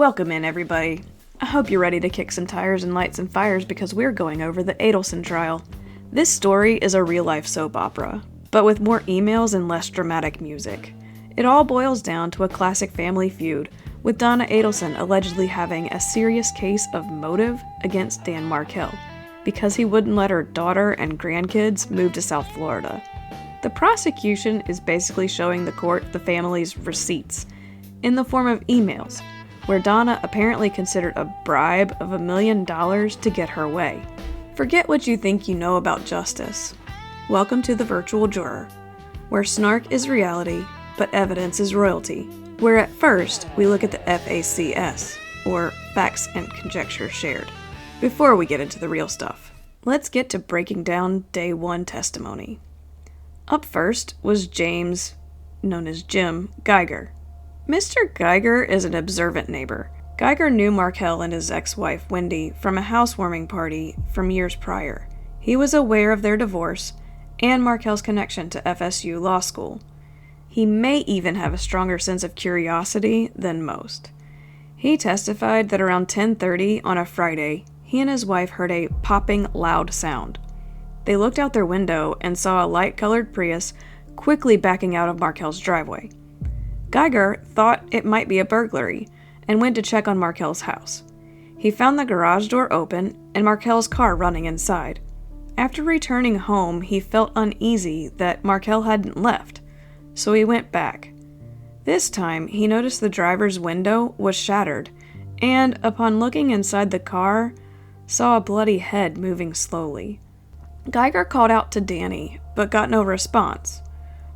Welcome in, everybody. I hope you're ready to kick some tires and light some fires because we're going over the Adelson trial. This story is a real-life soap opera, but with more emails and less dramatic music. It all boils down to a classic family feud, with Donna Adelson allegedly having a serious case of motive against Dan Markel, because he wouldn't let her daughter and grandkids move to South Florida. The prosecution is basically showing the court the family's receipts, in the form of emails, where Donna apparently considered a bribe of $1 million to get her way. Forget what you think you know about justice. Welcome to the virtual juror, where snark is reality, but evidence is royalty, where at first we look at the FACS, or facts and conjecture shared, before we get into the real stuff. Let's get to breaking down day one testimony. Up first was James, known as Jim, Geiger. Mr. Geiger is an observant neighbor. Geiger knew Markel and his ex-wife, Wendy, from a housewarming party from years prior. He was aware of their divorce and Markel's connection to FSU Law School. He may even have a stronger sense of curiosity than most. He testified that around 10:30 on a Friday, he and his wife heard a popping loud sound. They looked out their window and saw a light-colored Prius quickly backing out of Markel's driveway. Geiger thought it might be a burglary and went to check on Markel's house. He found the garage door open and Markel's car running inside. After returning home, he felt uneasy that Markel hadn't left, so he went back. This time, he noticed the driver's window was shattered, and upon looking inside the car, saw a bloody head moving slowly. Geiger called out to Danny, but got no response.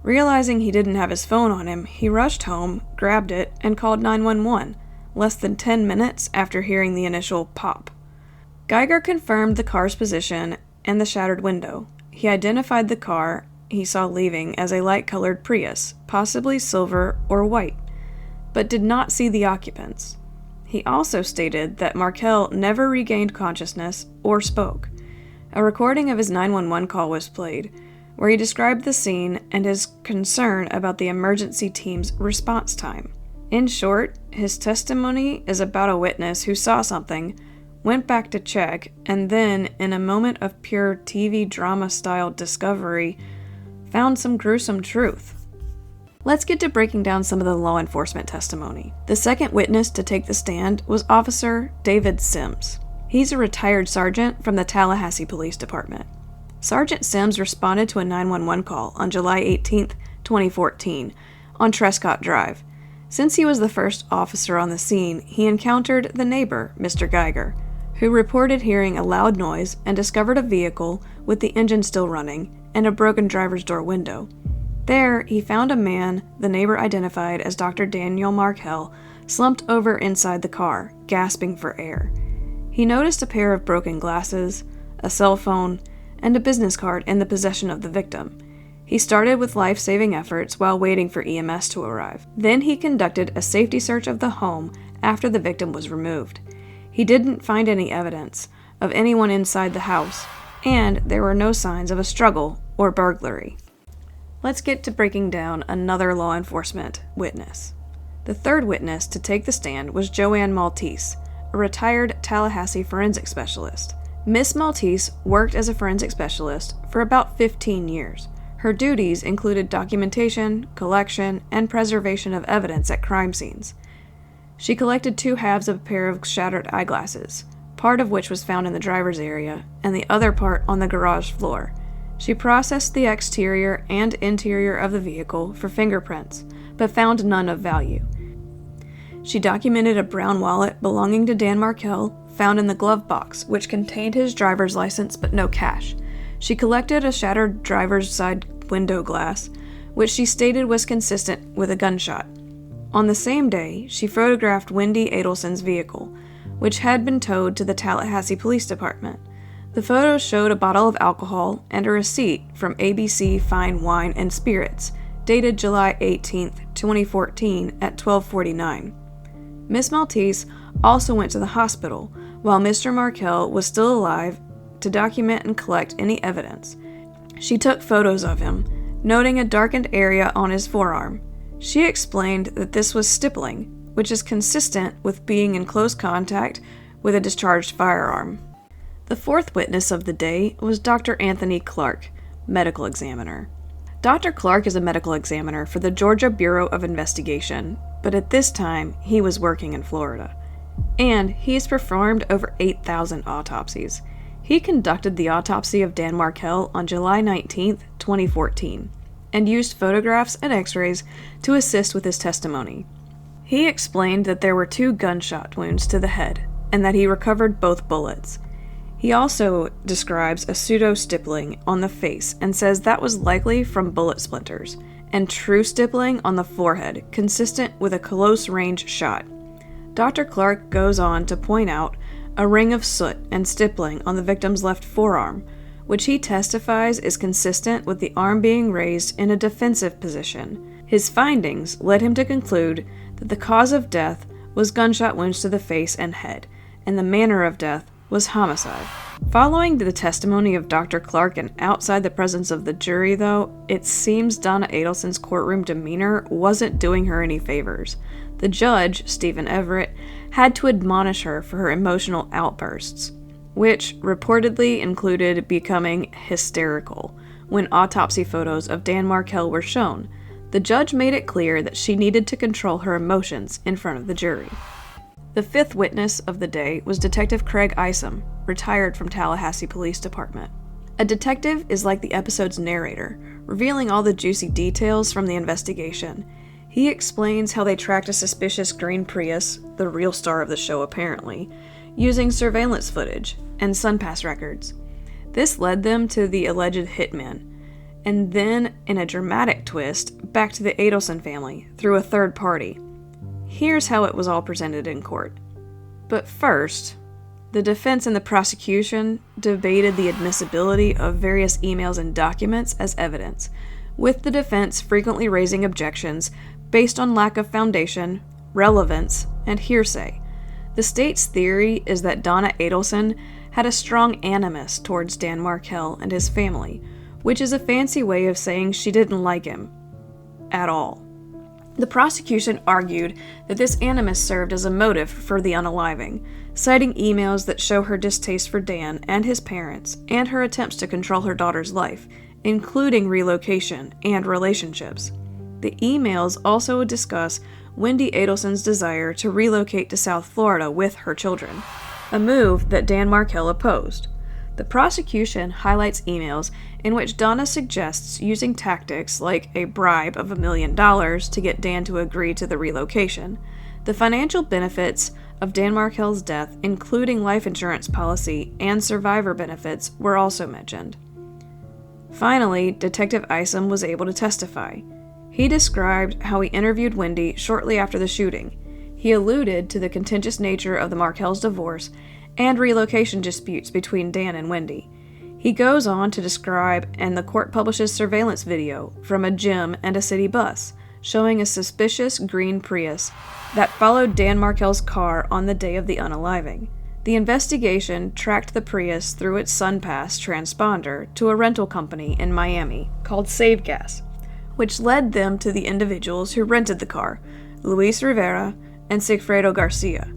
Realizing he didn't have his phone on him, he rushed home, grabbed it, and called 911, less than 10 minutes after hearing the initial pop. Geiger confirmed the car's position and the shattered window. He identified the car he saw leaving as a light-colored Prius, possibly silver or white, but did not see the occupants. He also stated that Markel never regained consciousness or spoke. A recording of his 911 call was played, where he described the scene and his concern about the emergency team's response time. In short, his testimony is about a witness who saw something, went back to check, and then, in a moment of pure TV drama-style discovery, found some gruesome truth. Let's get to breaking down some of the law enforcement testimony. The second witness to take the stand was Officer David Sims. He's a retired sergeant from the Tallahassee Police Department. Sergeant Sims responded to a 911 call on July 18, 2014, on Trescott Drive. Since he was the first officer on the scene, he encountered the neighbor, Mr. Geiger, who reported hearing a loud noise and discovered a vehicle with the engine still running and a broken driver's door window. There, he found a man the neighbor identified as Dr. Daniel Markel slumped over inside the car, gasping for air. He noticed a pair of broken glasses, a cell phone, and a business card in the possession of the victim. He started with life-saving efforts while waiting for EMS to arrive. Then he conducted a safety search of the home after the victim was removed. He didn't find any evidence of anyone inside the house, and there were no signs of a struggle or burglary. Let's get to breaking down another law enforcement witness. The third witness to take the stand was Joanne Maltese, a retired Tallahassee forensic specialist. Miss Maltese worked as a forensic specialist for about 15 years. Her duties included documentation, collection, and preservation of evidence at crime scenes. She collected 2 halves of a pair of shattered eyeglasses, part of which was found in the driver's area, and the other part on the garage floor. She processed the exterior and interior of the vehicle for fingerprints, but found none of value. She documented a brown wallet belonging to Dan Markel, found in the glove box, which contained his driver's license but no cash. She collected a shattered driver's side window glass, which she stated was consistent with a gunshot. On the same day, she photographed Wendy Adelson's vehicle, which had been towed to the Tallahassee Police Department. The photos showed a bottle of alcohol and a receipt from ABC Fine Wine and Spirits, dated July 18, 2014 at 12:49. Miss Maltese also went to the hospital while Mr. Markel was still alive to document and collect any evidence. She took photos of him, noting a darkened area on his forearm. She explained that this was stippling, which is consistent with being in close contact with a discharged firearm. The fourth witness of the day was Dr. Anthony Clark, medical examiner. Dr. Clark is a medical examiner for the Georgia Bureau of Investigation, but at this time, he was working in Florida. And he's performed over 8,000 autopsies. He conducted the autopsy of Dan Markel on July 19, 2014, and used photographs and x-rays to assist with his testimony. He explained that there were 2 gunshot wounds to the head, and that he recovered both bullets. He also describes a pseudo-stippling on the face and says that was likely from bullet splinters, and true stippling on the forehead, consistent with a close-range shot. Dr. Clark goes on to point out a ring of soot and stippling on the victim's left forearm, which he testifies is consistent with the arm being raised in a defensive position. His findings led him to conclude that the cause of death was gunshot wounds to the face and head, and the manner of death was homicide. Following the testimony of Dr. Clark and outside the presence of the jury, though, it seems Donna Adelson's courtroom demeanor wasn't doing her any favors. The judge, Stephen Everett, had to admonish her for her emotional outbursts, which reportedly included becoming hysterical when autopsy photos of Dan Markel were shown. The judge made it clear that she needed to control her emotions in front of the jury. The fifth witness of the day was Detective Craig Isom, retired from Tallahassee Police Department. A detective is like the episode's narrator, revealing all the juicy details from the investigation. He explains how they tracked a suspicious green Prius, the real star of the show apparently, using surveillance footage and SunPass records. This led them to the alleged hitman, and then, in a dramatic twist, back to the Adelson family through a third party. Here's how it was all presented in court. But first, the defense and the prosecution debated the admissibility of various emails and documents as evidence, with the defense frequently raising objections based on lack of foundation, relevance, and hearsay. The state's theory is that Donna Adelson had a strong animus towards Dan Markel and his family, which is a fancy way of saying she didn't like him at all. The prosecution argued that this animus served as a motive for the unaliving, citing emails that show her distaste for Dan and his parents, and her attempts to control her daughter's life, including relocation and relationships. The emails also discuss Wendy Adelson's desire to relocate to South Florida with her children, a move that Dan Markel opposed. The prosecution highlights emails in which Donna suggests using tactics like a bribe of $1 million to get Dan to agree to the relocation. The financial benefits of Dan Markel's death, including life insurance policy and survivor benefits, were also mentioned. Finally, Detective Isom was able to testify. He described how he interviewed Wendy shortly after the shooting. He alluded to the contentious nature of the Markels' divorce and relocation disputes between Dan and Wendy. He goes on to describe, and the court publishes surveillance video from a gym and a city bus, showing a suspicious green Prius that followed Dan Markel's car on the day of the unaliving. The investigation tracked the Prius through its SunPass transponder to a rental company in Miami called Save Gas, which led them to the individuals who rented the car, Luis Rivera and Sigfredo Garcia.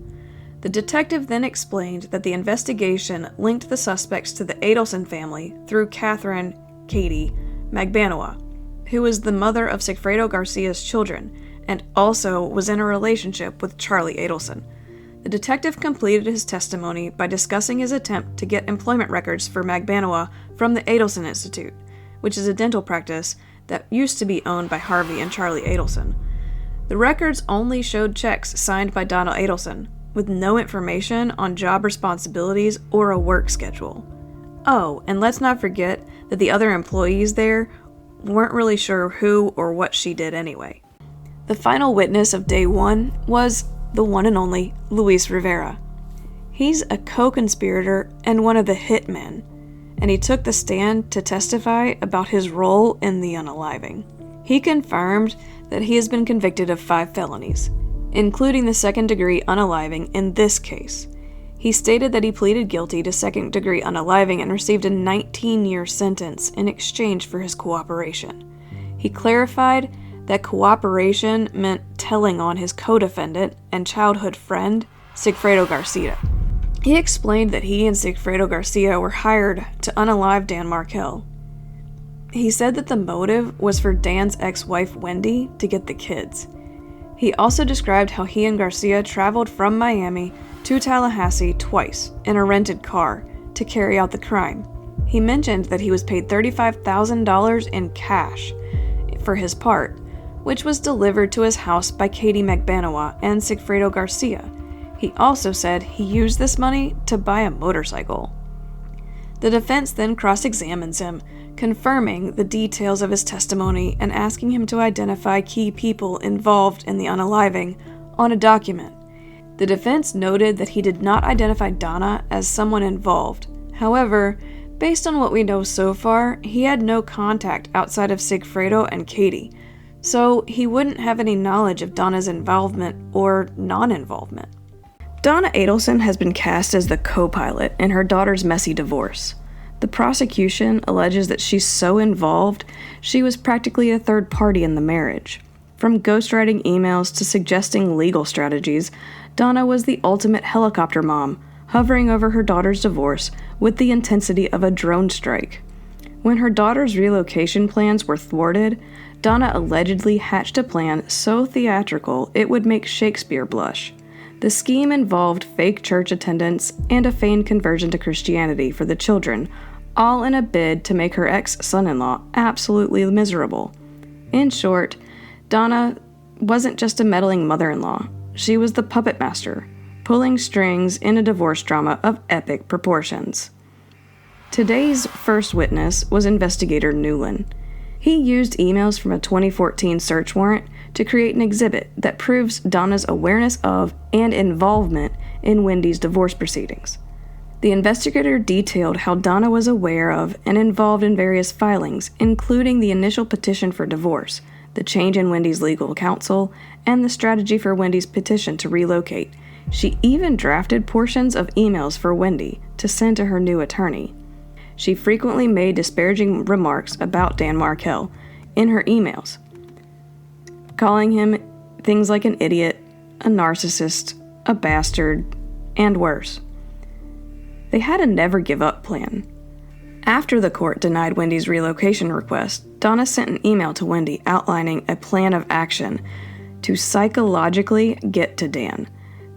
The detective then explained that the investigation linked the suspects to the Adelson family through Catherine Katie Magbanoa, who was the mother of Sigfredo Garcia's children and also was in a relationship with Charlie Adelson. The detective completed his testimony by discussing his attempt to get employment records for Magbanoa from the Adelson Institute, which is a dental practice that used to be owned by Harvey and Charlie Adelson. The records only showed checks signed by Donna Adelson, with no information on job responsibilities or a work schedule. Oh, and let's not forget that the other employees there weren't really sure who or what she did anyway. The final witness of day one was the one and only Luis Rivera. He's a co-conspirator and one of the hitmen, and he took the stand to testify about his role in the unaliving. He confirmed that he has been convicted of 5 felonies, including the second-degree unaliving in this case. He stated that he pleaded guilty to second-degree unaliving and received a 19-year sentence in exchange for his cooperation. He clarified that cooperation meant telling on his co-defendant and childhood friend, Sigfredo Garcia. He explained that he and Sigfredo Garcia were hired to unalive Dan Markel. He said that the motive was for Dan's ex-wife Wendy to get the kids. He also described how he and Garcia traveled from Miami to Tallahassee twice in a rented car to carry out the crime. He mentioned that he was paid $35,000 in cash for his part, which was delivered to his house by Katie McBanawa and Sigfredo Garcia. He also said he used this money to buy a motorcycle. The defense then cross-examines him, confirming the details of his testimony and asking him to identify key people involved in the unaliving on a document. The defense noted that he did not identify Donna as someone involved. However, based on what we know so far, he had no contact outside of Sigfredo and Katie, so he wouldn't have any knowledge of Donna's involvement or non-involvement. Donna Adelson has been cast as the co-pilot in her daughter's messy divorce. The prosecution alleges that she's so involved, she was practically a third party in the marriage. From ghostwriting emails to suggesting legal strategies, Donna was the ultimate helicopter mom, hovering over her daughter's divorce with the intensity of a drone strike. When her daughter's relocation plans were thwarted, Donna allegedly hatched a plan so theatrical it would make Shakespeare blush. The scheme involved fake church attendance and a feigned conversion to Christianity for the children, all in a bid to make her ex-son-in-law absolutely miserable. In short, Donna wasn't just a meddling mother-in-law. She was the puppet master, pulling strings in a divorce drama of epic proportions. Today's first witness was Investigator Newland. He used emails from a 2014 search warrant to create an exhibit that proves Donna's awareness of and involvement in Wendy's divorce proceedings. The investigator detailed how Donna was aware of and involved in various filings, including the initial petition for divorce, the change in Wendy's legal counsel, and the strategy for Wendy's petition to relocate. She even drafted portions of emails for Wendy to send to her new attorney. She frequently made disparaging remarks about Dan Markel in her emails, calling him things like an idiot, a narcissist, a bastard, and worse. They had a never-give-up plan. After the court denied Wendy's relocation request, Donna sent an email to Wendy outlining a plan of action to psychologically get to Dan.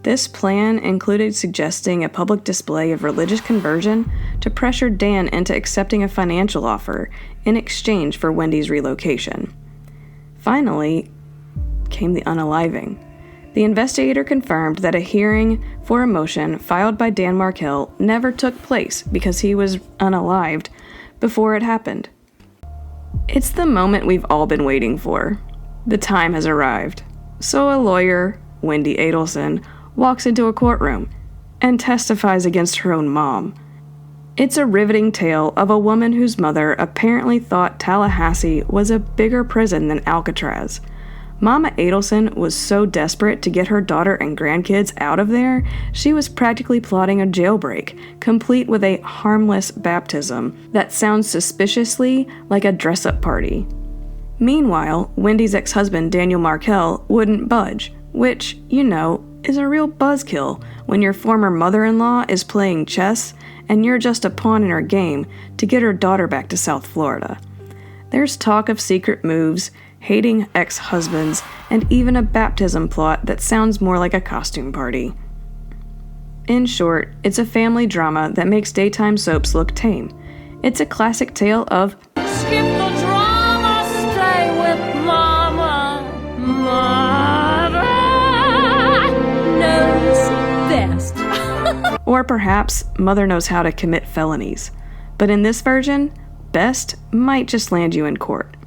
This plan included suggesting a public display of religious conversion to pressure Dan into accepting a financial offer in exchange for Wendy's relocation. Finally came the unaliving. The investigator confirmed that a hearing for a motion filed by Dan Markel never took place because he was unalived before it happened. It's the moment we've all been waiting for. The time has arrived. So a lawyer, Wendy Adelson, walks into a courtroom and testifies against her own mom. It's a riveting tale of a woman whose mother apparently thought Tallahassee was a bigger prison than Alcatraz. Mama Adelson was so desperate to get her daughter and grandkids out of there, she was practically plotting a jailbreak, complete with a harmless baptism that sounds suspiciously like a dress-up party. Meanwhile, Wendy's ex-husband Daniel Markel wouldn't budge, which, is a real buzzkill when your former mother-in-law is playing chess and you're just a pawn in her game to get her daughter back to South Florida. There's talk of secret moves, hating ex-husbands, and even a baptism plot that sounds more like a costume party. In short, it's a family drama that makes daytime soaps look tame. It's a classic tale of skip the drama, stay with mama. Mama knows best. Or perhaps mother knows how to commit felonies. But in this version, best might just land you in court.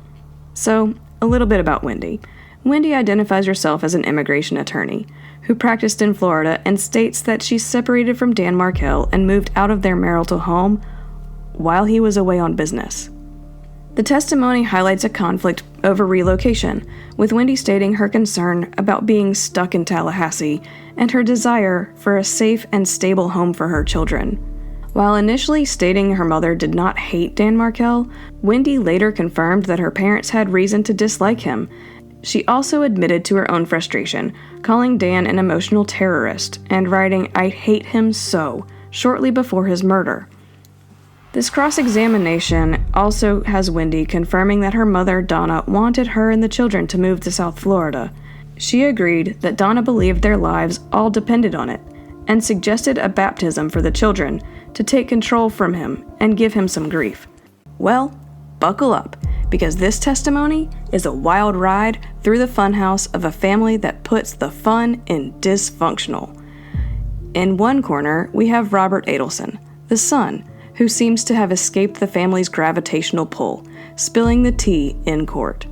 So, a little bit about Wendy. Wendy identifies herself as an immigration attorney who practiced in Florida and states that she separated from Dan Markel and moved out of their marital home while he was away on business. The testimony highlights a conflict over relocation, with Wendy stating her concern about being stuck in Tallahassee and her desire for a safe and stable home for her children. While initially stating her mother did not hate Dan Markel, Wendy later confirmed that her parents had reason to dislike him, She also admitted to her own frustration, calling Dan an emotional terrorist and writing, "I hate him so," shortly before his murder. This cross-examination also has Wendy confirming that her mother, Donna, wanted her and the children to move to South Florida. She agreed that Donna believed their lives all depended on it, and suggested a baptism for the children to take control from him and give him some grief. Well, buckle up, because this testimony is a wild ride through the funhouse of a family that puts the fun in dysfunctional. In one corner, we have Robert Adelson, the son, who seems to have escaped the family's gravitational pull, spilling the tea in court.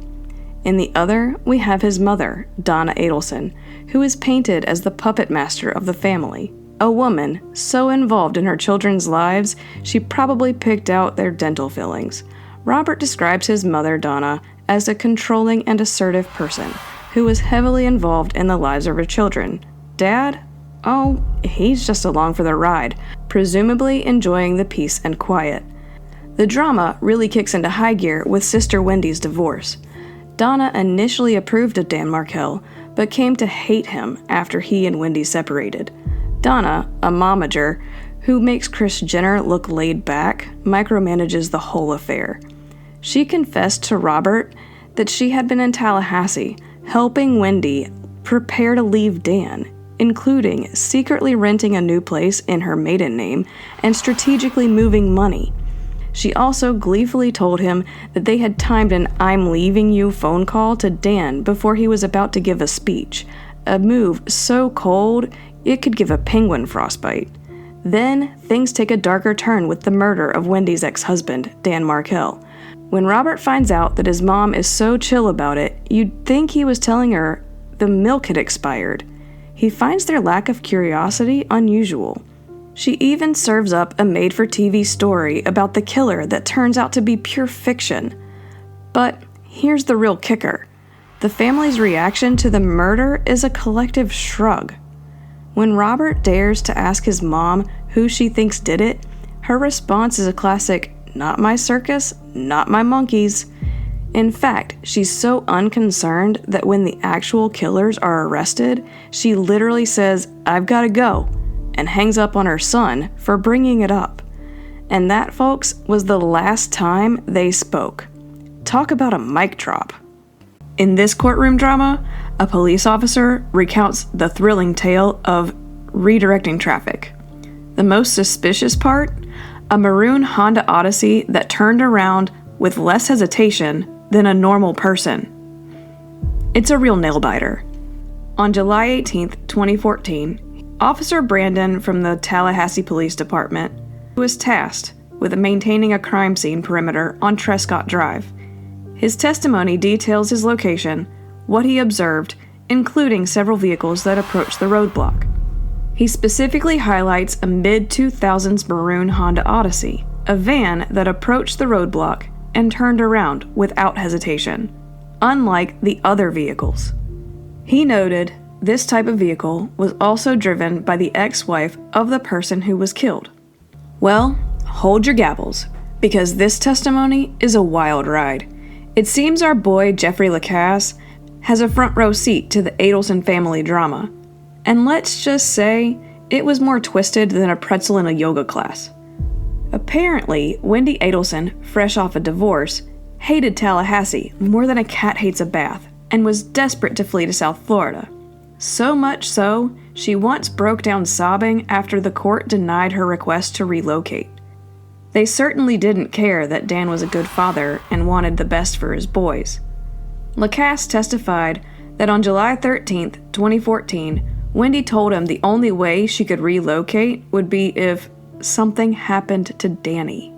In the other, we have his mother, Donna Adelson, who is painted as the puppet master of the family, a woman so involved in her children's lives she probably picked out their dental fillings. Robert describes his mother, Donna, as a controlling and assertive person who was heavily involved in the lives of her children. Dad? Oh, he's just along for the ride, presumably enjoying the peace and quiet. The drama really kicks into high gear with Sister Wendy's divorce. Donna initially approved of Dan Markel, but came to hate him after he and Wendy separated. Donna, a momager who makes Kris Jenner look laid back, micromanages the whole affair. She confessed to Robert that she had been in Tallahassee, helping Wendy prepare to leave Dan, including secretly renting a new place in her maiden name and strategically moving money. She also gleefully told him that they had timed an "I'm leaving you" phone call to Dan before he was about to give a speech, a move so cold it could give a penguin frostbite. Then, things take a darker turn with the murder of Wendy's ex-husband, Dan Markel. When Robert finds out that his mom is so chill about it, you'd think he was telling her the milk had expired. He finds their lack of curiosity unusual. She even serves up a made-for-TV story about the killer that turns out to be pure fiction. But here's the real kicker. The family's reaction to the murder is a collective shrug. When Robert dares to ask his mom who she thinks did it, her response is a classic, "Not my circus, not my monkeys." In fact, she's so unconcerned that when the actual killers are arrested, she literally says, "I've gotta go," and hangs up on her son for bringing it up. And that, folks, was the last time they spoke. Talk about a mic drop. In this courtroom drama, a police officer recounts the thrilling tale of redirecting traffic. The most suspicious part? A maroon Honda Odyssey that turned around with less hesitation than a normal person. It's a real nail-biter. On July 18th, 2014, Officer Brandon from the Tallahassee Police Department was tasked with maintaining a crime scene perimeter on Trescott Drive. His testimony details his location, what he observed, including several vehicles that approached the roadblock. He specifically highlights a mid-2000s maroon Honda Odyssey, a van that approached the roadblock and turned around without hesitation, unlike the other vehicles. He noted this type of vehicle was also driven by the ex-wife of the person who was killed. Well, hold your gavels, because this testimony is a wild ride. It seems our boy Jeffrey Lacasse has a front row seat to the Adelson family drama. And let's just say, it was more twisted than a pretzel in a yoga class. Apparently, Wendy Adelson, fresh off a divorce, hated Tallahassee more than a cat hates a bath, and was desperate to flee to South Florida. So much so, she once broke down sobbing after the court denied her request to relocate. They certainly didn't care that Dan was a good father and wanted the best for his boys. Lacasse testified that on July 13th, 2014, Wendy told him the only way she could relocate would be if something happened to Danny.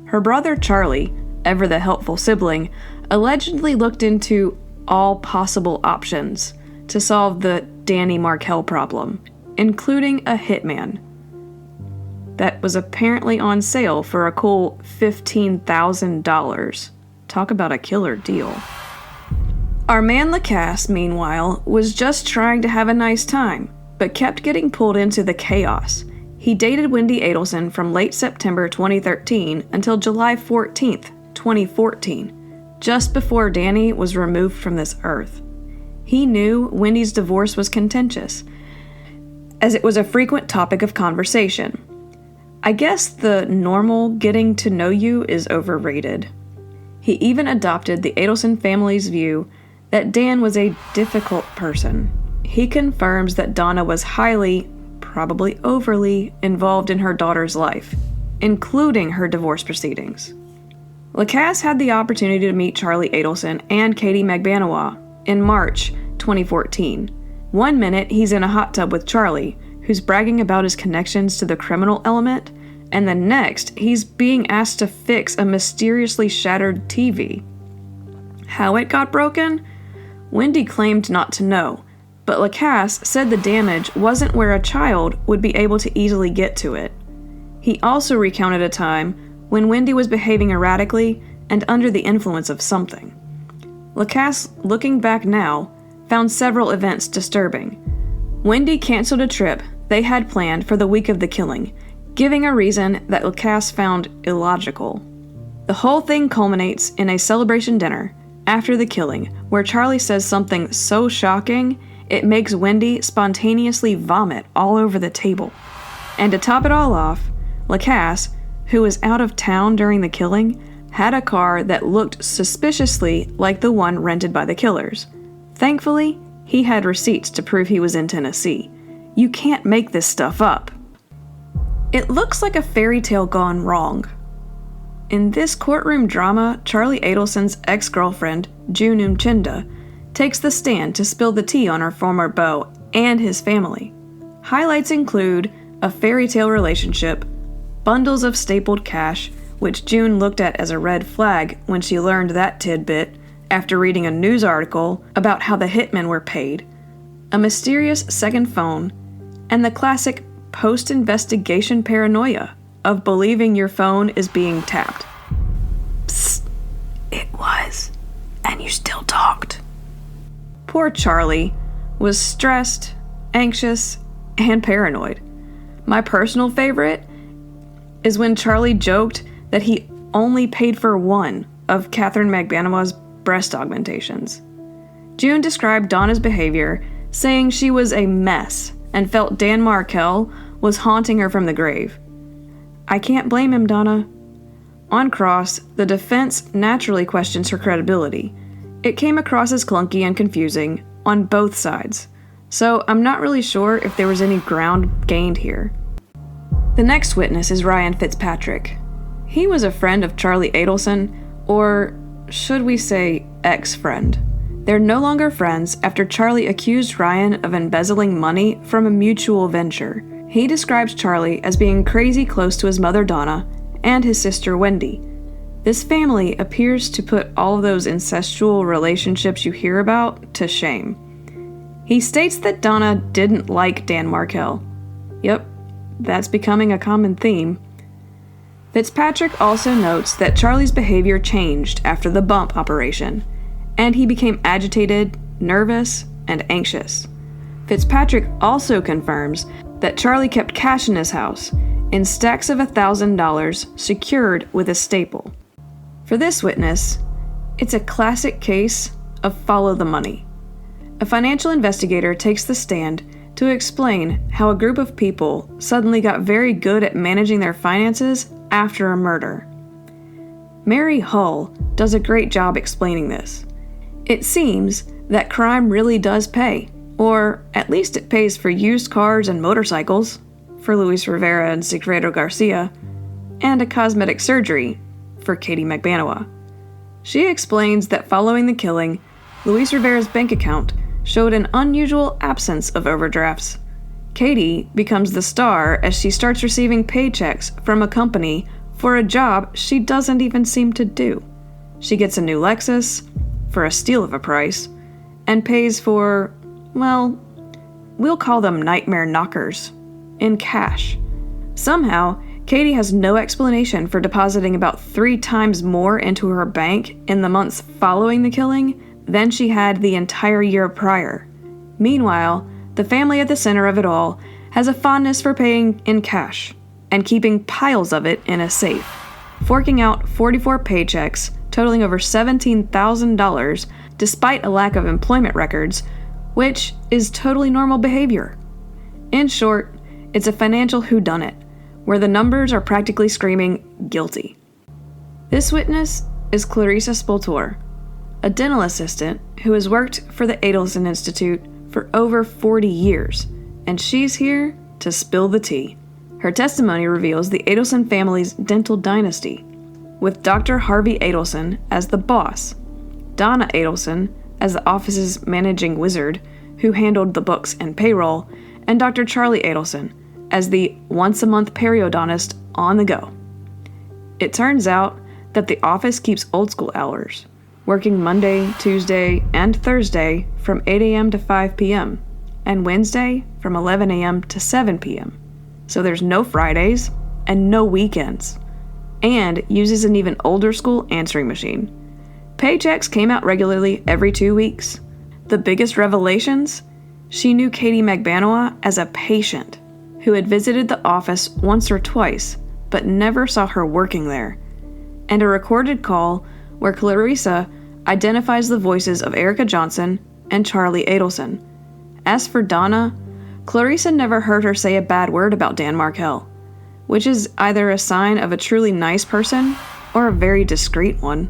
Her brother Charlie, ever the helpful sibling, allegedly looked into all possible options to solve the Danny Markel problem, including a hitman that was apparently on sale for a cool $15,000. Talk about a killer deal. Our man Lacasse, meanwhile, was just trying to have a nice time, but kept getting pulled into the chaos. He dated Wendy Adelson from late September 2013 until July 14th, 2014. just before Danny was removed from this earth. He knew Wendy's divorce was contentious, as it was a frequent topic of conversation. I guess the normal getting to know you is overrated. He even adopted the Adelson family's view that Dan was a difficult person. He confirms that Donna was highly, probably overly, involved in her daughter's life, including her divorce proceedings. Lacasse had the opportunity to meet Charlie Adelson and Katie Magbanua in March 2014. One minute, he's in a hot tub with Charlie, who's bragging about his connections to the criminal element, and the next, he's being asked to fix a mysteriously shattered TV. How it got broken? Wendy claimed not to know, but Lacasse said the damage wasn't where a child would be able to easily get to it. He also recounted a time when Wendy was behaving erratically and under the influence of something. Lacasse, looking back now, found several events disturbing. Wendy canceled a trip they had planned for the week of the killing, giving a reason that Lacasse found illogical. The whole thing culminates in a celebration dinner after the killing, where Charlie says something so shocking it makes Wendy spontaneously vomit all over the table. And to top it all off, Lacasse, who was out of town during the killing, had a car that looked suspiciously like the one rented by the killers. Thankfully, he had receipts to prove he was in Tennessee. You can't make this stuff up. It looks like a fairy tale gone wrong. In this courtroom drama, Charlie Adelson's ex-girlfriend, June Umchinda, takes the stand to spill the tea on her former beau and his family. Highlights include a fairy tale relationship, bundles of stapled cash, which June looked at as a red flag when she learned that tidbit after reading a news article about how the hitmen were paid, a mysterious second phone, and the classic post-investigation paranoia of believing your phone is being tapped. Psst, it was, and you still talked. Poor Charlie was stressed, anxious, and paranoid. My personal favorite is when Charlie joked that he only paid for one of Catherine Magbanua's breast augmentations. June described Donna's behavior, saying she was a mess and felt Dan Markel was haunting her from the grave. I can't blame him, Donna. On cross, the defense naturally questions her credibility. It came across as clunky and confusing on both sides, so I'm not really sure if there was any ground gained here. The next witness is Ryan Fitzpatrick. He was a friend of Charlie Adelson, or should we say ex-friend. They're no longer friends after Charlie accused Ryan of embezzling money from a mutual venture. He describes Charlie as being crazy close to his mother Donna and his sister Wendy. This family appears to put all of those incestual relationships you hear about to shame. He states that Donna didn't like Dan Markel. Yep, that's becoming a common theme. Fitzpatrick also notes that Charlie's behavior changed after the bump operation, and he became agitated, nervous, and anxious. Fitzpatrick also confirms that Charlie kept cash in his house, in stacks of $1,000 secured with a staple. For this witness, it's a classic case of follow the money. A financial investigator takes the stand to explain how a group of people suddenly got very good at managing their finances after a murder. Mary Hull does a great job explaining this. It seems that crime really does pay, or at least it pays for used cars and motorcycles, for Luis Rivera and Sigfredo Garcia, and a cosmetic surgery for Katie Magbanua. She explains that following the killing, Luis Rivera's bank account showed an unusual absence of overdrafts. Katie becomes the star as she starts receiving paychecks from a company for a job she doesn't even seem to do. She gets a new Lexus for a steal of a price and pays for, well, we'll call them nightmare knockers, in cash. Somehow, Katie has no explanation for depositing about 3 times more into her bank in the months following the killing than she had the entire year prior. Meanwhile, the family at the center of it all has a fondness for paying in cash and keeping piles of it in a safe, forking out 44 paychecks totaling over $17,000 despite a lack of employment records, which is totally normal behavior. In short, it's a financial whodunit, where the numbers are practically screaming guilty. This witness is Clarissa Spoltor, a dental assistant who has worked for the Adelson Institute for over 40 years, and she's here to spill the tea. Her testimony reveals the Adelson family's dental dynasty, with Dr. Harvey Adelson as the boss, Donna Adelson as the office's managing wizard who handled the books and payroll, and Dr. Charlie Adelson as the once-a-month periodontist on the go. It turns out that the office keeps old-school hours, working Monday, Tuesday, and Thursday from 8 a.m. to 5 p.m., and Wednesday from 11 a.m. to 7 p.m. So there's no Fridays and no weekends, and uses an even older school answering machine. Paychecks came out regularly every 2 weeks. The biggest revelations? She knew Katie Magbanowa as a patient who had visited the office once or twice, but never saw her working there. And a recorded call where Clarissa identifies the voices of Erica Johnson and Charlie Adelson. As for Donna, Clarissa never heard her say a bad word about Dan Markel, which is either a sign of a truly nice person or a very discreet one.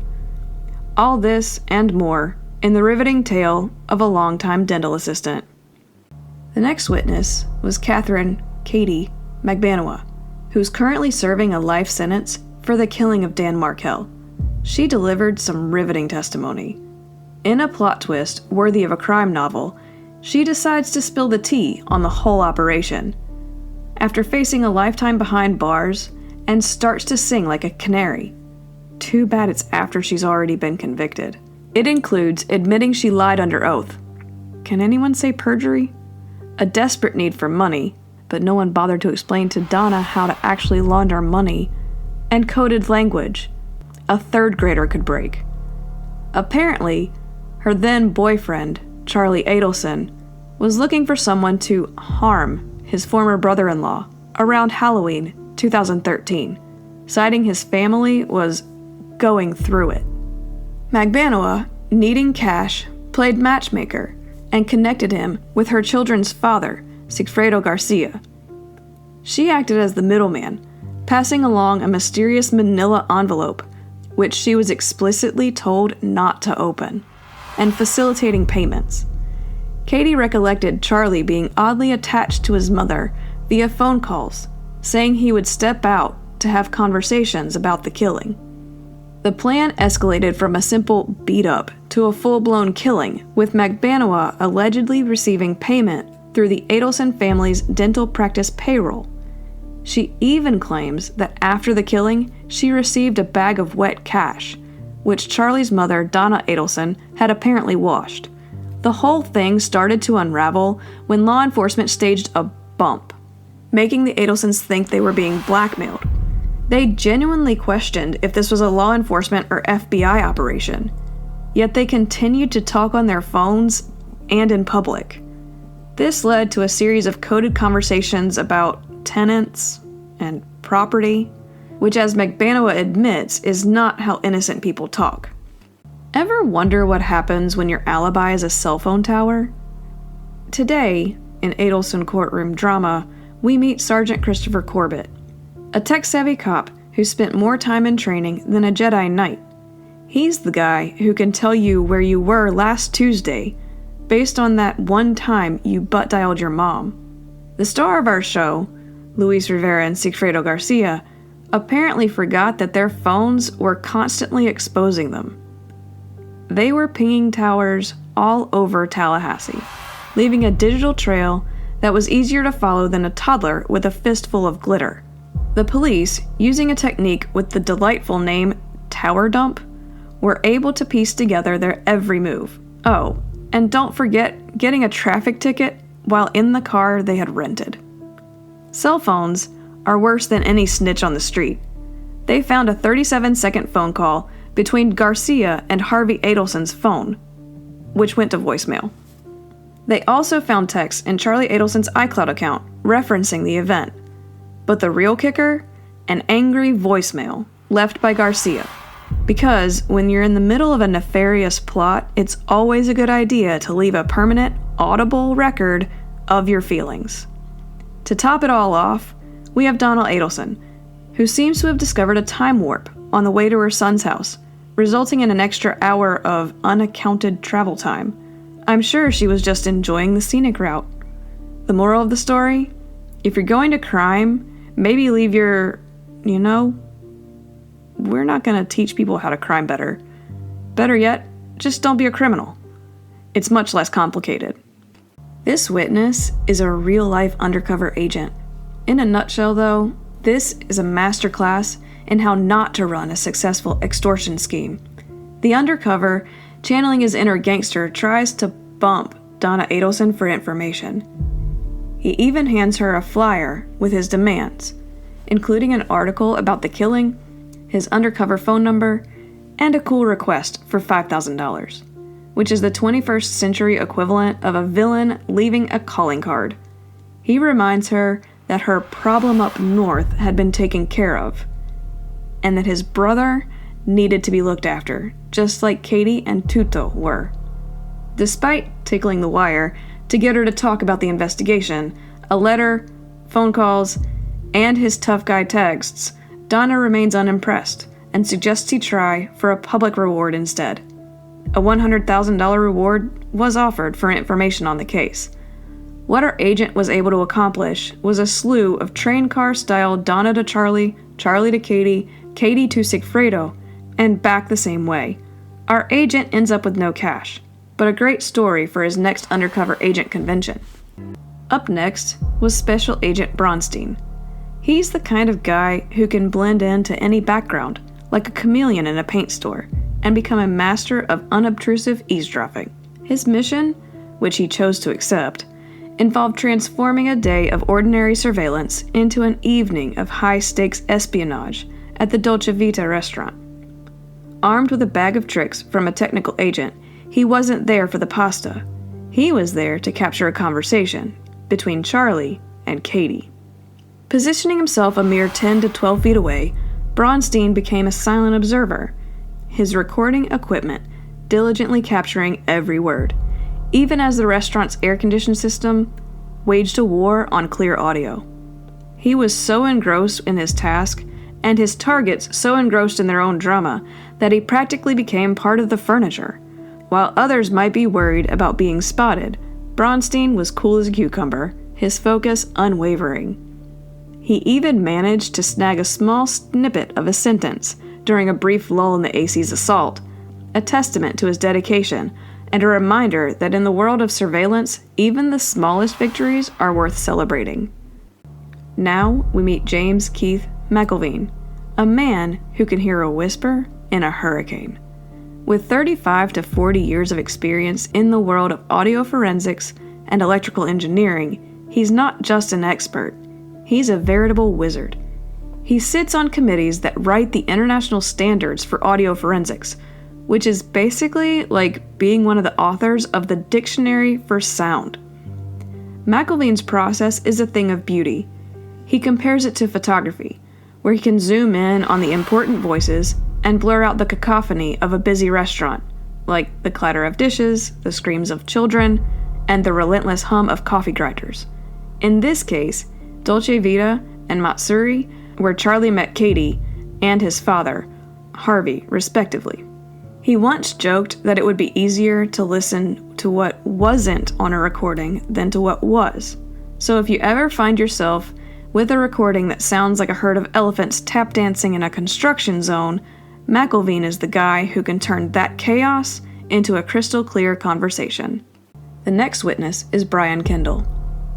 All this and more in the riveting tale of a longtime dental assistant. The next witness was Catherine Katie Magbanowa, who's currently serving a life sentence for the killing of Dan Markel. She delivered some riveting testimony. In a plot twist worthy of a crime novel, she decides to spill the tea on the whole operation. After facing a lifetime behind bars, and starts to sing like a canary. Too bad it's after she's already been convicted. It includes admitting she lied under oath. Can anyone say perjury? A desperate need for money, but no one bothered to explain to Donna how to actually launder money, and coded language a third grader could break. Apparently, her then boyfriend, Charlie Adelson, was looking for someone to harm his former brother-in-law around Halloween 2013, citing his family was going through it. Magbanowa, needing cash, played matchmaker and connected him with her children's father, Sigfredo Garcia. She acted as the middleman, passing along a mysterious manila envelope, which she was explicitly told not to open, and facilitating payments. Katie recollected Charlie being oddly attached to his mother via phone calls, saying he would step out to have conversations about the killing. The plan escalated from a simple beat-up to a full-blown killing, with Magbanowa allegedly receiving payment through the Adelson family's dental practice payroll. She even claims that after the killing, she received a bag of wet cash, which Charlie's mother, Donna Adelson, had apparently washed. The whole thing started to unravel when law enforcement staged a bump, making the Adelsons think they were being blackmailed. They genuinely questioned if this was a law enforcement or FBI operation, yet they continued to talk on their phones and in public. This led to a series of coded conversations about tenants and property, which, as Magbanowa admits, is not how innocent people talk. Ever wonder what happens when your alibi is a cell phone tower? Today, in Adelson courtroom drama, we meet Sergeant Christopher Corbett, a tech-savvy cop who spent more time in training than a Jedi Knight. He's the guy who can tell you where you were last Tuesday based on that one time you butt-dialed your mom. The star of our show, Luis Rivera and Sigfredo Garcia, apparently forgot that their phones were constantly exposing them. They were pinging towers all over Tallahassee, leaving a digital trail that was easier to follow than a toddler with a fistful of glitter. The police, using a technique with the delightful name Tower Dump, were able to piece together their every move. Oh, and don't forget getting a traffic ticket while in the car they had rented. Cell phones are worse than any snitch on the street. They found a 37-second phone call between Garcia and Harvey Adelson's phone, which went to voicemail. They also found texts in Charlie Adelson's iCloud account referencing the event. But the real kicker? An angry voicemail left by Garcia. Because when you're in the middle of a nefarious plot, it's always a good idea to leave a permanent, audible record of your feelings. To top it all off, we have Donna Adelson, who seems to have discovered a time warp on the way to her son's house, resulting in an extra hour of unaccounted travel time. I'm sure she was just enjoying the scenic route. The moral of the story? If you're going to crime, maybe leave your, we're not going to teach people how to crime better. Better yet, just don't be a criminal. It's much less complicated. This witness is a real-life undercover agent. In a nutshell, though, this is a masterclass in how not to run a successful extortion scheme. The undercover, channeling his inner gangster, tries to bump Donna Adelson for information. He even hands her a flyer with his demands, including an article about the killing, his undercover phone number, and a cool request for $5,000, which is the 21st century equivalent of a villain leaving a calling card. He reminds her that her problem up north had been taken care of, and that his brother needed to be looked after, just like Katie and Tuto were. Despite tickling the wire to get her to talk about the investigation, a letter, phone calls, and his tough guy texts, Donna remains unimpressed and suggests he try for a public reward instead. A $100,000 reward was offered for information on the case. What our agent was able to accomplish was a slew of train car-style Donna to Charlie, Charlie to Katie, Katie to Sigfredo, and back the same way. Our agent ends up with no cash, but a great story for his next undercover agent convention. Up next was Special Agent Bronstein. He's the kind of guy who can blend into any background, like a chameleon in a paint store, and become a master of unobtrusive eavesdropping. His mission, which he chose to accept, involved transforming a day of ordinary surveillance into an evening of high-stakes espionage at the Dolce Vita restaurant. Armed with a bag of tricks from a technical agent, he wasn't there for the pasta. He was there to capture a conversation between Charlie and Katie. Positioning himself a mere 10 to 12 feet away, Bronstein became a silent observer, his recording equipment diligently capturing every word, even as the restaurant's air-conditioned system waged a war on clear audio. He was so engrossed in his task, and his targets so engrossed in their own drama, that he practically became part of the furniture. While others might be worried about being spotted, Bronstein was cool as a cucumber, his focus unwavering. He even managed to snag a small snippet of a sentence during a brief lull in the AC's assault, a testament to his dedication, and a reminder that in the world of surveillance, even the smallest victories are worth celebrating. Now we meet James Keith McElveen, a man who can hear a whisper in a hurricane. With 35 to 40 years of experience in the world of audio forensics and electrical engineering, he's not just an expert, he's a veritable wizard. He sits on committees that write the international standards for audio forensics, which is basically like being one of the authors of the Dictionary for Sound. McElveen's process is a thing of beauty. He compares it to photography, where he can zoom in on the important voices and blur out the cacophony of a busy restaurant, like the clatter of dishes, the screams of children, and the relentless hum of coffee grinders. In this case, Dolce Vita and Matsuri, where Charlie met Katie and his father, Harvey, respectively. He once joked that it would be easier to listen to what wasn't on a recording than to what was. So if you ever find yourself with a recording that sounds like a herd of elephants tap dancing in a construction zone, McElveen is the guy who can turn that chaos into a crystal clear conversation. The next witness is Brian Kendall.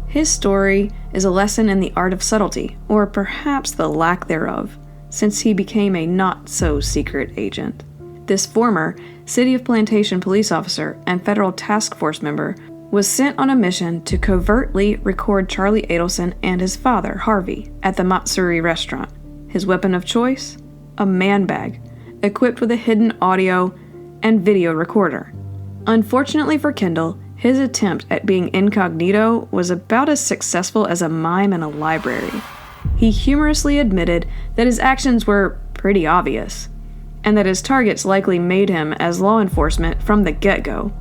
His story is a lesson in the art of subtlety, or perhaps the lack thereof, since he became a not-so-secret agent. This former City of Plantation police officer and federal task force member was sent on a mission to covertly record Charlie Adelson and his father, Harvey, at the Matsuri restaurant. His weapon of choice? A man bag, equipped with a hidden audio and video recorder. Unfortunately for Kendall, his attempt at being incognito was about as successful as a mime in a library. He humorously admitted that his actions were pretty obvious. and that his targets likely made him as law enforcement from the get-go.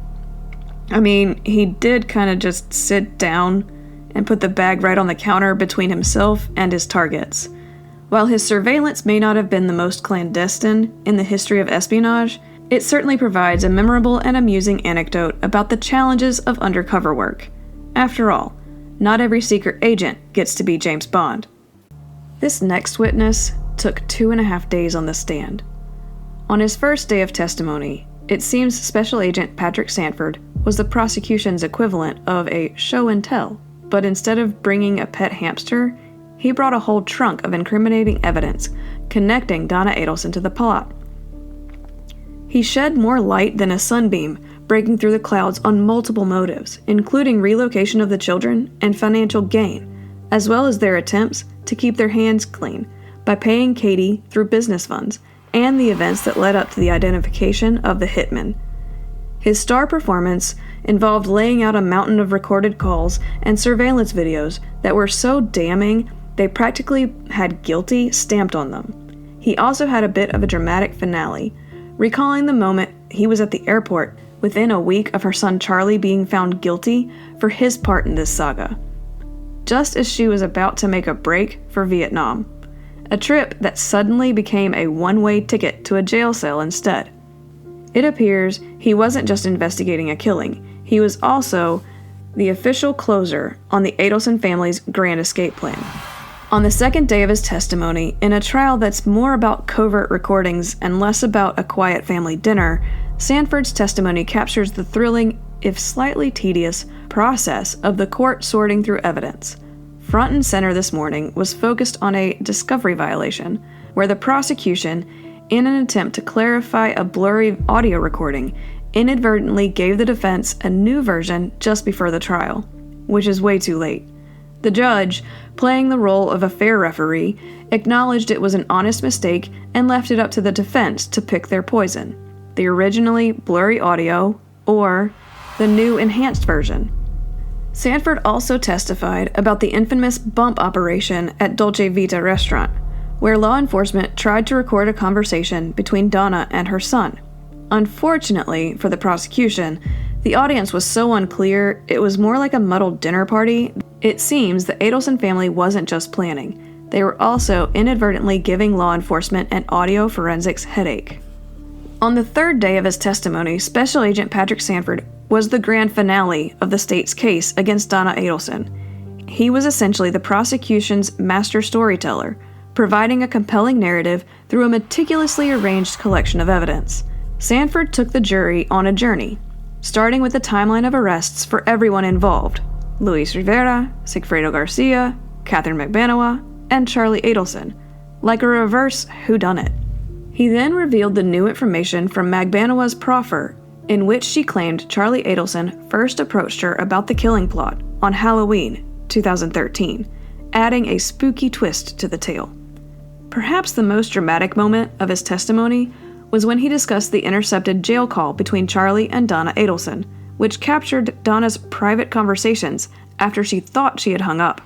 I mean, he did kind of just sit down and put the bag right on the counter between himself and his targets. While his surveillance may not have been the most clandestine in the history of espionage, it certainly provides a memorable and amusing anecdote about the challenges of undercover work. After all, not every secret agent gets to be James Bond. This next witness took 2.5 days on the stand. On his first day of testimony, it seems Special Agent Patrick Sanford was the prosecution's equivalent of a show and tell, but instead of bringing a pet hamster, he brought a whole trunk of incriminating evidence connecting Donna Adelson to the plot. He shed more light than a sunbeam, breaking through the clouds on multiple motives, including relocation of the children and financial gain, as well as their attempts to keep their hands clean by paying Katie through business funds, and the events that led up to the identification of the hitman. His star performance involved laying out a mountain of recorded calls and surveillance videos that were so damning they practically had guilty stamped on them. He also had a bit of a dramatic finale, recalling the moment he was at the airport within a week of her son Charlie being found guilty for his part in this saga, just as she was about to make a break for Vietnam, a trip that suddenly became a one-way ticket to a jail cell instead. It appears he wasn't just investigating a killing, he was also the official closer on the Adelson family's grand escape plan. On the second day of his testimony, in a trial that's more about covert recordings and less about a quiet family dinner, Sanford's testimony captures the thrilling, if slightly tedious, process of the court sorting through evidence. Front and center this morning was focused on a discovery violation, where the prosecution, in an attempt to clarify a blurry audio recording, inadvertently gave the defense a new version just before the trial, which is way too late. The judge, playing the role of a fair referee, acknowledged it was an honest mistake and left it up to the defense to pick their poison: the originally blurry audio or the new enhanced version. Sanford also testified about the infamous bump operation at Dolce Vita restaurant, where law enforcement tried to record a conversation between Donna and her son. Unfortunately for the prosecution, the audience was so unclear it was more like a muddled dinner party. It seems the Adelson family wasn't just planning, they were also inadvertently giving law enforcement an audio forensics headache. On the third day of his testimony, Special Agent Patrick Sanford was the grand finale of the state's case against Donna Adelson. He was essentially the prosecution's master storyteller, providing a compelling narrative through a meticulously arranged collection of evidence. Sanford took the jury on a journey, starting with the timeline of arrests for everyone involved: Luis Rivera, Sigfredo Garcia, Catherine McBanawa, and Charlie Adelson, like a reverse whodunit. He then revealed the new information from McBanawa's proffer, in which she claimed Charlie Adelson first approached her about the killing plot on Halloween 2013, adding a spooky twist to the tale. Perhaps the most dramatic moment of his testimony was when he discussed the intercepted jail call between Charlie and Donna Adelson, which captured Donna's private conversations after she thought she had hung up.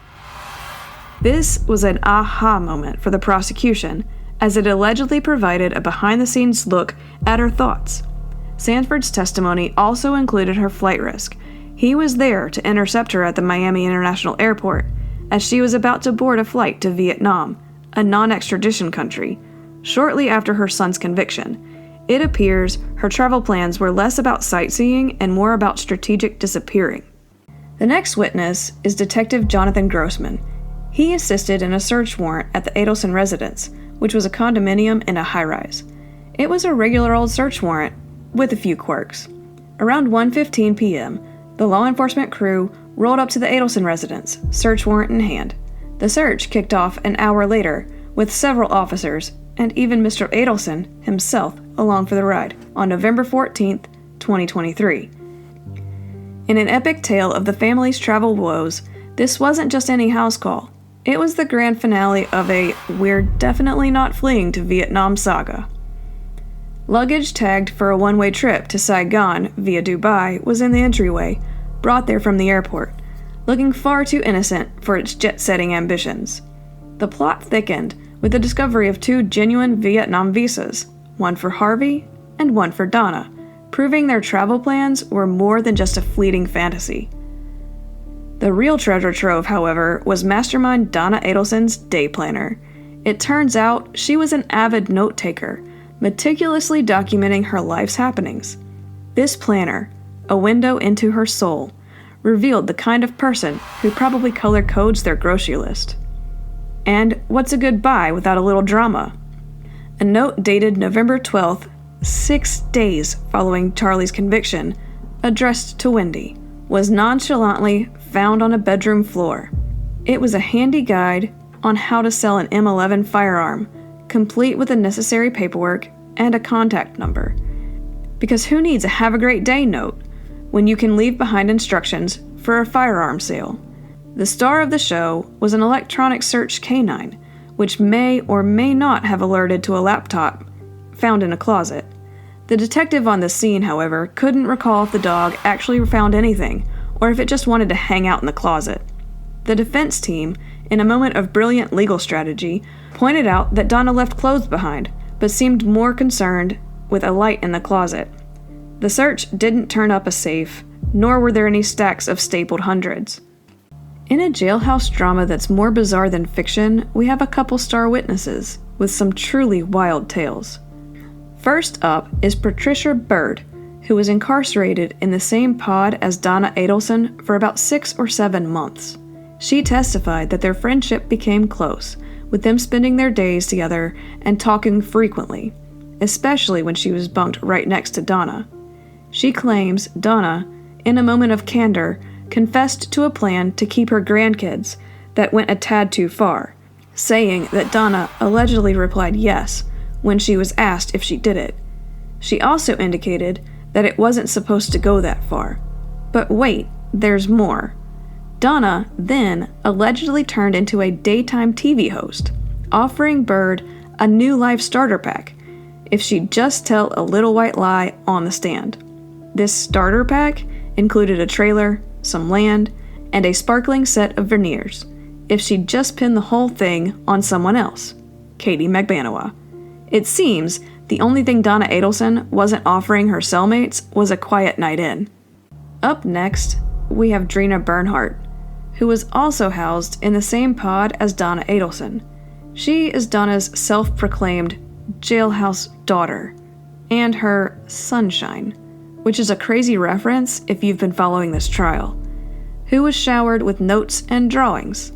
This was an aha moment for the prosecution, as it allegedly provided a behind-the-scenes look at her thoughts. Sanford's testimony also included her flight risk. He was there to intercept her at the Miami International Airport, as she was about to board a flight to Vietnam, a non-extradition country, shortly after her son's conviction. It appears her travel plans were less about sightseeing and more about strategic disappearing. The next witness is Detective Jonathan Grossman. He assisted in a search warrant at the Adelson residence, which was a condominium in a high-rise. It was a regular old search warrant, with a few quirks. Around 1:15 p.m., the law enforcement crew rolled up to the Adelson residence, search warrant in hand. The search kicked off an hour later, with several officers, and even Mr. Adelson himself along for the ride, on November 14th, 2023. In an epic tale of the family's travel woes, this wasn't just any house call. It was the grand finale of a "we're definitely not fleeing to Vietnam" saga. Luggage tagged for a one-way trip to Saigon via Dubai was in the entryway, brought there from the airport, looking far too innocent for its jet-setting ambitions. The plot thickened with the discovery of 2 genuine Vietnam visas, one for Harvey, and one for Donna, proving their travel plans were more than just a fleeting fantasy. The real treasure trove, however, was mastermind Donna Adelson's day planner. It turns out she was an avid note-taker, meticulously documenting her life's happenings. This planner, a window into her soul, revealed the kind of person who probably color codes their grocery list. And what's a good buy without a little drama? A note dated November 12th, 6 days following Charlie's conviction, addressed to Wendy, was nonchalantly found on a bedroom floor. It was a handy guide on how to sell an M11 firearm, complete with the necessary paperwork and a contact number. Because who needs a have a great day note when you can leave behind instructions for a firearm sale? The star of the show was an electronic search canine, which may or may not have alerted to a laptop found in a closet. The detective on the scene, however, couldn't recall if the dog actually found anything, or if it just wanted to hang out in the closet. The defense team, in a moment of brilliant legal strategy, pointed out that Donna left clothes behind, but seemed more concerned with a light in the closet. The search didn't turn up a safe, nor were there any stacks of stapled hundreds. In a jailhouse drama that's more bizarre than fiction, we have a couple star witnesses, with some truly wild tales. First up is Patricia Bird, who was incarcerated in the same pod as Donna Adelson for about 6 or 7 months. She testified that their friendship became close, with them spending their days together and talking frequently, especially when she was bunked right next to Donna. She claims Donna, in a moment of candor, confessed to a plan to keep her grandkids that went a tad too far, saying that Donna allegedly replied yes when she was asked if she did it. She also indicated that it wasn't supposed to go that far. But wait, there's more. Donna then allegedly turned into a daytime TV host, offering Bird a new life starter pack if she'd just tell a little white lie on the stand. This starter pack included a trailer, some land, and a sparkling set of veneers if she'd just pin the whole thing on someone else, Katie McBanawa. It seems the only thing Donna Adelson wasn't offering her cellmates was a quiet night in. Up next, we have Drina Bernhardt, who was also housed in the same pod as Donna Adelson. She is Donna's self-proclaimed jailhouse daughter, and her sunshine, which is a crazy reference if you've been following this trial, who was showered with notes and drawings.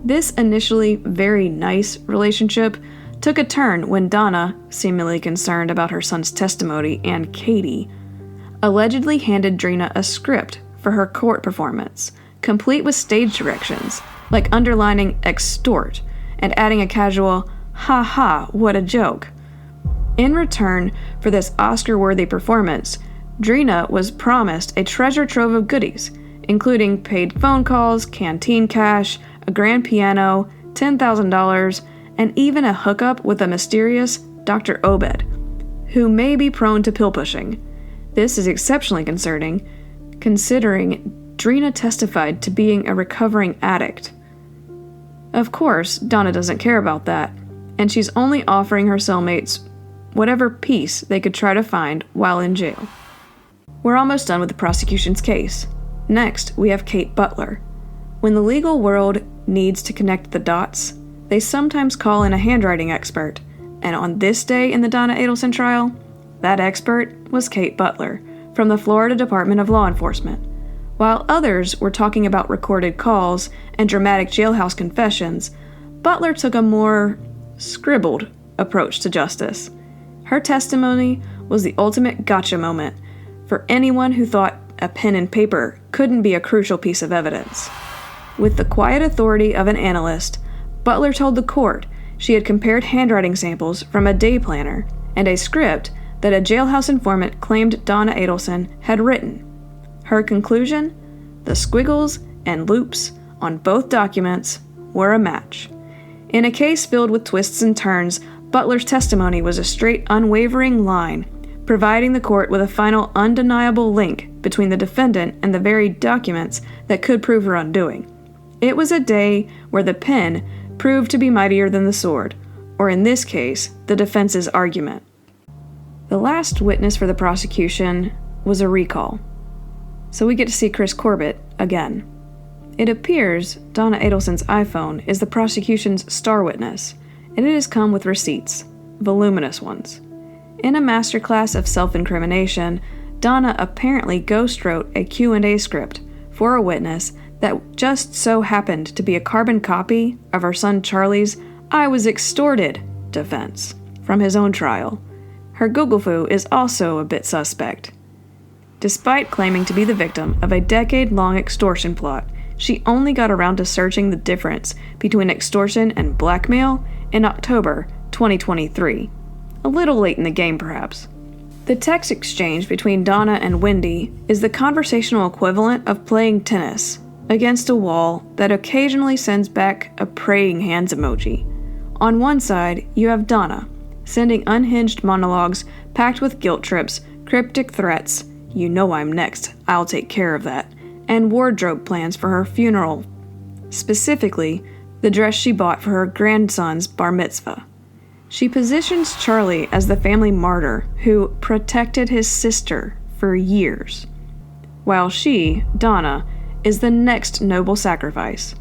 This initially very nice relationship took a turn when Donna, seemingly concerned about her son's testimony, and Katie, allegedly handed Drina a script for her court performance, complete with stage directions, like underlining extort and adding a casual, "ha ha, what a joke." In return for this Oscar-worthy performance, Drina was promised a treasure trove of goodies, including paid phone calls, canteen cash, a grand piano, $10,000, and even a hookup with a mysterious Dr. Obed, who may be prone to pill pushing. This is exceptionally concerning, considering Drina testified to being a recovering addict. Of course, Donna doesn't care about that, and she's only offering her cellmates whatever peace they could try to find while in jail. We're almost done with the prosecution's case. Next, we have Kate Butler. When the legal world needs to connect the dots, they sometimes call in a handwriting expert, and on this day in the Donna Adelson trial, that expert was Kate Butler from the Florida Department of Law Enforcement. While others were talking about recorded calls and dramatic jailhouse confessions, Butler took a more scribbled approach to justice. Her testimony was the ultimate gotcha moment for anyone who thought a pen and paper couldn't be a crucial piece of evidence. With the quiet authority of an analyst, Butler told the court she had compared handwriting samples from a day planner and a script that a jailhouse informant claimed Donna Adelson had written. Her conclusion? The squiggles and loops on both documents were a match. In a case filled with twists and turns, Butler's testimony was a straight, unwavering line, providing the court with a final undeniable link between the defendant and the very documents that could prove her undoing. It was a day where the pen proved to be mightier than the sword, or in this case, the defense's argument. The last witness for the prosecution was a recall, so we get to see Chris Corbett again. It appears Donna Adelson's iPhone is the prosecution's star witness, and it has come with receipts, voluminous ones. In a masterclass of self-incrimination, Donna apparently ghost-wrote a Q&A script for a witness that just so happened to be a carbon copy of her son Charlie's "I was extorted" defense from his own trial. Her Google foo is also a bit suspect. Despite claiming to be the victim of a decade-long extortion plot, she only got around to searching the difference between extortion and blackmail in October 2023. A little late in the game, perhaps. The text exchange between Donna and Wendy is the conversational equivalent of playing tennis against a wall that occasionally sends back a praying hands emoji. On one side, you have Donna, sending unhinged monologues packed with guilt trips, cryptic threats, "You know I'm next, I'll take care of that," and wardrobe plans for her funeral, specifically the dress she bought for her grandson's bar mitzvah. She positions Charlie as the family martyr who protected his sister for years, while she, Donna, is the next noble sacrifice.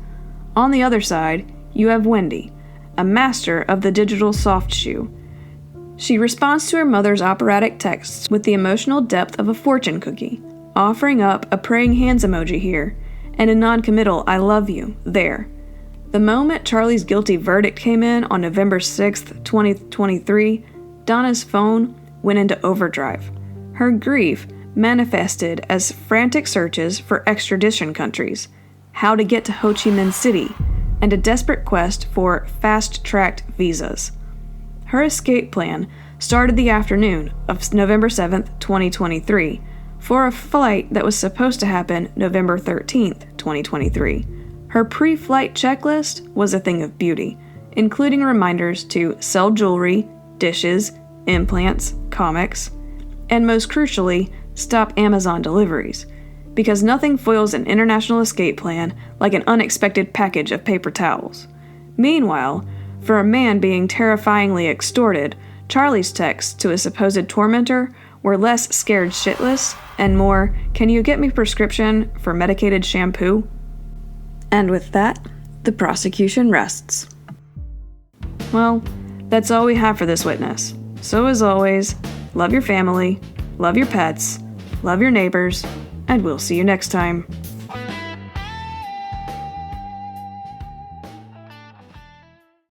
On the other side, you have Wendy, a master of the digital soft shoe. She responds to her mother's operatic texts with the emotional depth of a fortune cookie, offering up a praying hands emoji here, and a non-committal "I love you" there. The moment Charlie's guilty verdict came in on November 6th, 2023, Donna's phone went into overdrive. Her grief manifested as frantic searches for extradition countries, how to get to Ho Chi Minh City, and a desperate quest for fast-tracked visas. Her escape plan started the afternoon of November 7th, 2023, for a flight that was supposed to happen November 13th, 2023. Her pre-flight checklist was a thing of beauty, including reminders to sell jewelry, dishes, implants, comics, and most crucially, stop Amazon deliveries, because nothing foils an international escape plan like an unexpected package of paper towels. Meanwhile, for a man being terrifyingly extorted, Charlie's texts to his supposed tormentor were less "scared shitless" and more "can you get me prescription for medicated shampoo?" And with that, the prosecution rests. Well, that's all we have for this witness. So as always, love your family, love your pets, love your neighbors, and we'll see you next time.